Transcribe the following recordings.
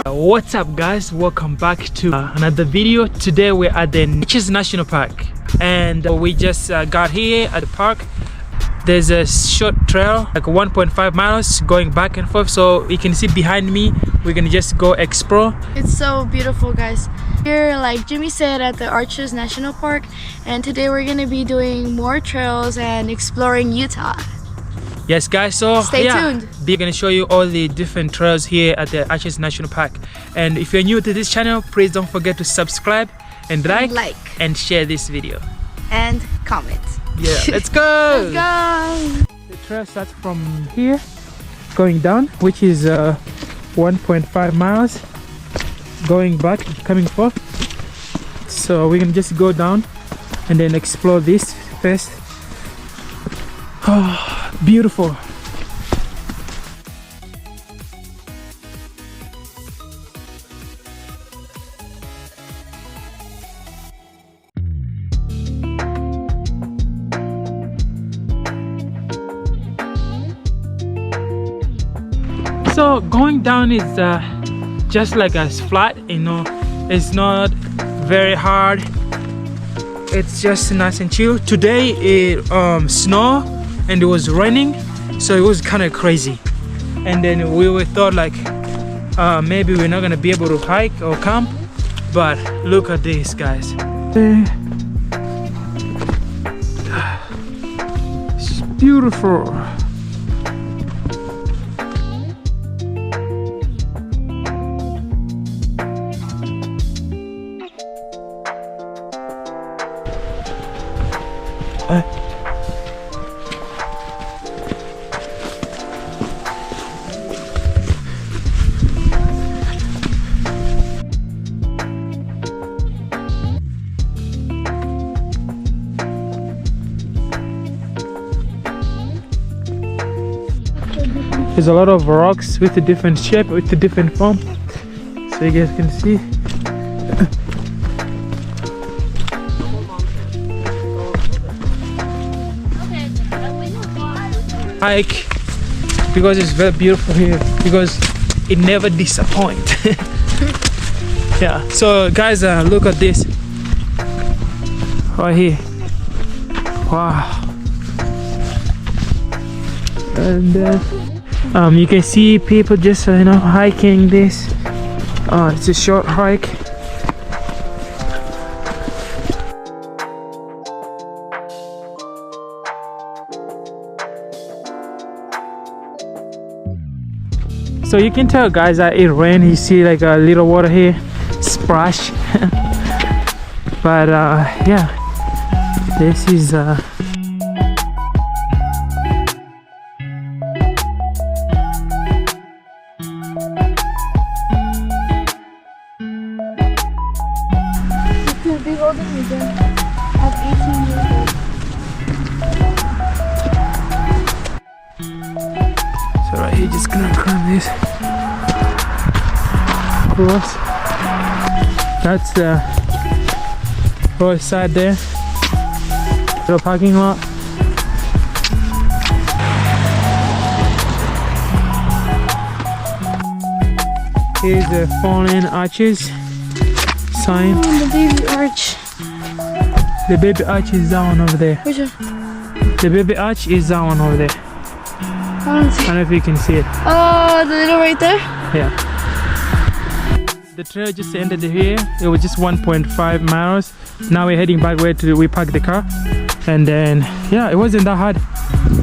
What's up guys, welcome back to another video. Today we're at the Arches National Park and we just got here at the park. There's a short trail like 1.5 miles going back and forth, so you can see behind me we're gonna just go explore. It's so beautiful guys. Here, like Jimmy said, at the Arches National Park, and today we're gonna be doing more trails and exploring Utah. Yes guys, so stay tuned. They're gonna show you all the different trails here at the Arches National Park. And if you're new to this channel, please don't forget to subscribe and like and share this video and comment. Yeah, let's go. Let's go. The trail starts from here going down, which is 1.5 miles going back, coming forth. So we're gonna just go down and then explore this first. Oh, beautiful. So going down is just like as flat, you know, it's not very hard, it's just nice and chill. Today it snowed and it was raining, so it was kind of crazy. And then we thought like maybe we're not gonna be able to hike or camp, but look at this guys. It's beautiful. There's a lot of rocks with a different shape, with a different form, so you guys can see. Hike because it's very beautiful here, because it never disappoints. Yeah, so guys, look at this right here. Wow. And you can see people just hiking this. It's a short hike. So you can tell guys that it rained. You see like a little water here, splash. But yeah, this is Big older again at 18 years old. so right here, just gonna climb this across. That's the road side there, little parking lot. Here's the fallen arches sign. Oh, the baby arch. The baby arch is that one over there. Which one? The baby arch is that one over there. I don't see. I don't know if you can see it. Oh, the little right there? Yeah. The trail just ended here. It was just 1.5 miles. Now we're heading back where we parked the car. And then, yeah, it wasn't that hard.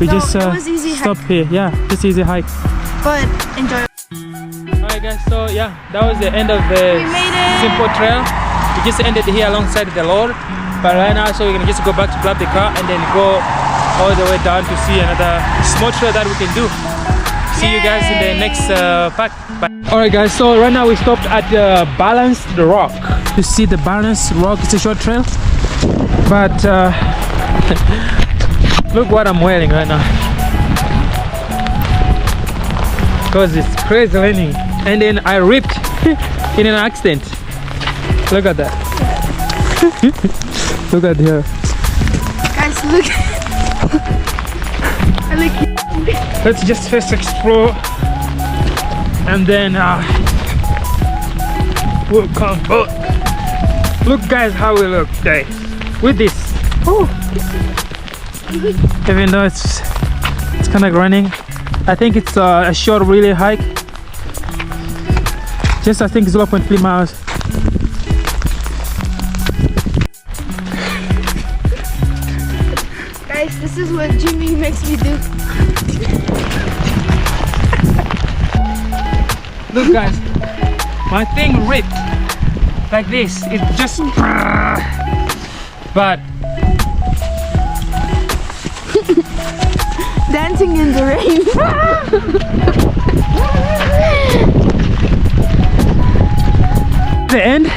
We just it was easy stopped here. Yeah, just easy hike. But enjoy. Alright guys, so yeah, that was the end of the We made it. simple trail. We just ended here alongside the Lord. But right now, so we're gonna just go back to grab the car and then go all the way down to see another small trail that we can do. See you guys in the next pack. Bye. Alright guys, so right now we stopped at Balanced Rock. To see the Balanced Rock, it's a short trail. But look what I'm wearing right now. Because it's crazy raining. And then I ripped in an accident. Look at that. Look at here. Guys, look. I like. Let's just first explore and then welcome back. Look guys how we look today with this. Woo. Even though it's kind of running, I think it's a short relay hike, just I think 0.3 miles. Guys, this is what Jimmy makes me do. Look guys, my thing ripped like this. It just but Dancing in the rain. the end,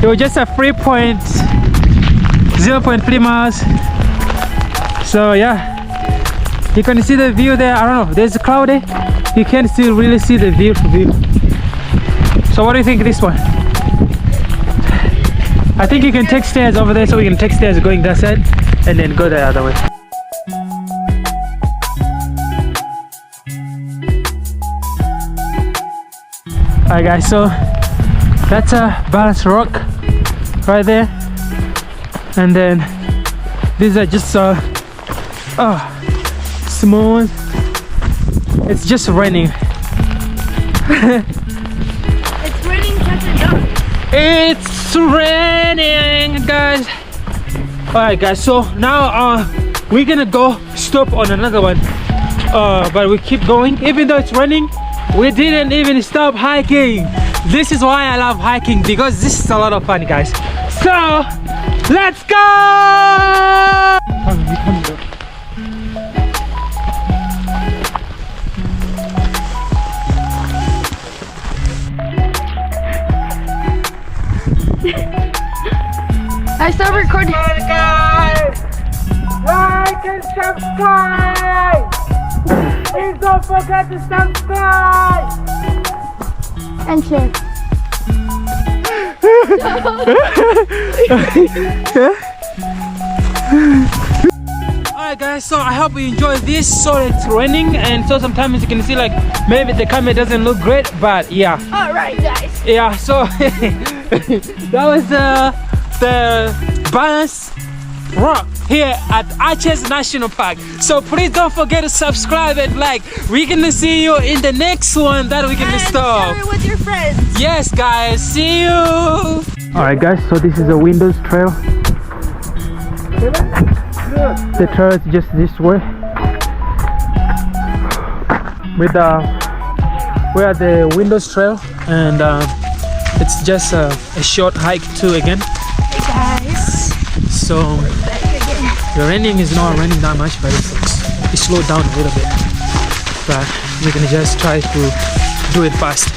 it was just a 0.3 miles. So yeah, you can see the view there. I don't know, there's a cloud there. You can still really see the view. So what do you think of this one? I think you can take stairs over there, so we can take stairs going that side and then go the other way. Alright guys, so that's a balance rock right there, and then these are just small. It's just raining. It's raining cats and dogs. It's raining guys. Alright guys, so now we're gonna go stop on another one, but we keep going even though it's raining. We didn't even stop hiking. This is why I love hiking, because this is a lot of fun guys. So let's go. I start recording. Guys, like and subscribe. Please don't forget to subscribe And share. Alright guys, so I hope you enjoyed this. So it's raining, and so sometimes you can see like maybe the camera doesn't look great, but yeah. Alright guys. Yeah, so that was the balance rock here at Arches National Park. So please don't forget to subscribe and like. We're gonna see you in the next one that we're gonna stop. Share it with your friends. Yes guys, see you. Alright guys, so this is a Windows trail. The trail is just this way. With we're at the Windows trail, and it's just a short hike too again. Hey guys. So the raining is not raining that much, but it slowed down a little bit. But we're gonna just try to do it fast.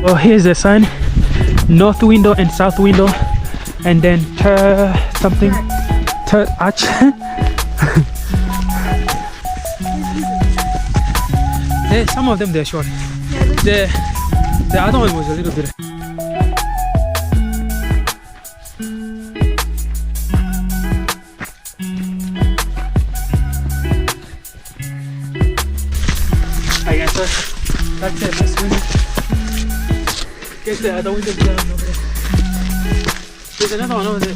Oh, here's the sign: north window and south window, and then third arch. Some of them they're short. The other one was a little bit. I guess that's it. This window. Guess the other window down over there. There's another one over there.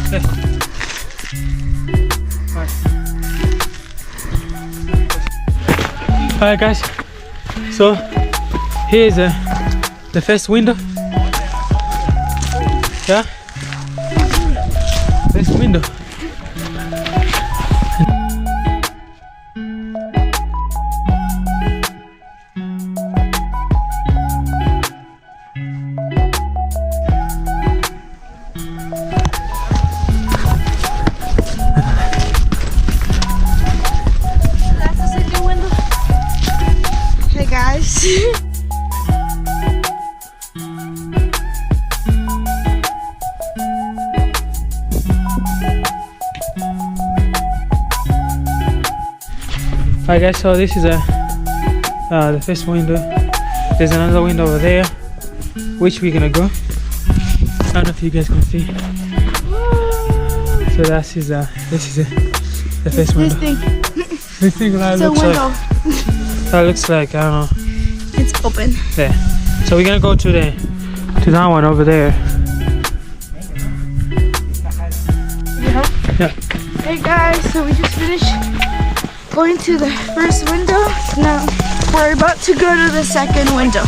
There. Alright guys, so here's the first window. Yeah, first window. Alright guys, so this is the first window. There's another window over there, which we're gonna go. I don't know if you guys can see. So this is The face This window. thing. This thing that It's a looks window. like, that looks like, I don't know. It's open. There. So we're gonna go to that one over there. Yeah. Hey guys, so we just finished going to the first window. Now we're about to go to the second window.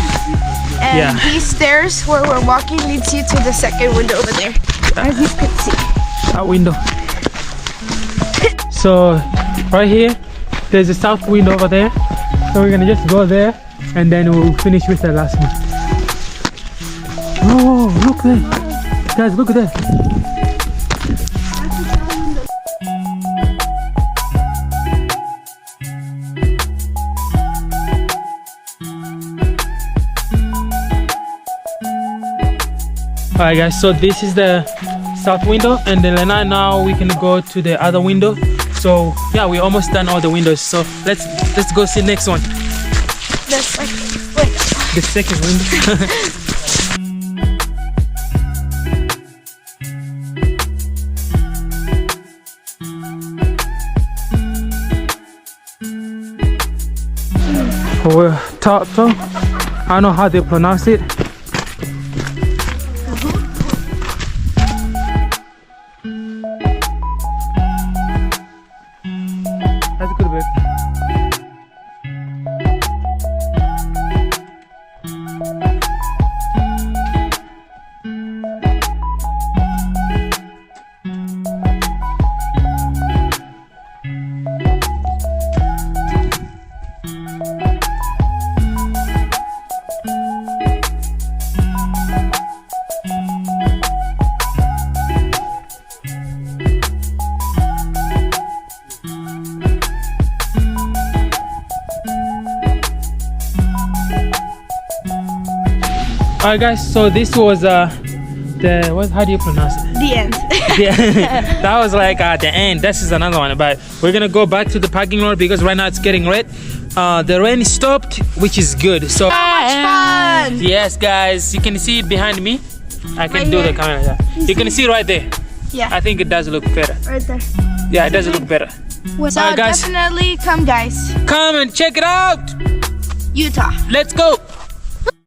And Yeah. these stairs where we're walking leads you to the second window over there. As you can see. That window. So right here, there's a south window over there. So we're gonna just go there and then we'll finish with the last one. Oh, look there. Guys, look at that. Alright guys, so this is the south window and then now we can go to the other window. So yeah, we're almost done all the windows. So let's go see next one. The second window. The second window. Toto. I don't know how they pronounce it. That's good, babe. Alright guys, so this was how do you pronounce it? The end. Yeah, that was like the end. This is another one, but we're gonna go back to the parking lot because right now it's getting red. The rain stopped, which is good. So much fun! yes guys, you can see it behind me. I can Right do here. the camera, yeah. You can see right there. Yeah, I think it does look better. right there. Yeah, it does look better. So Alright, guys. definitely come guys. Come and check it out. Utah. Let's go.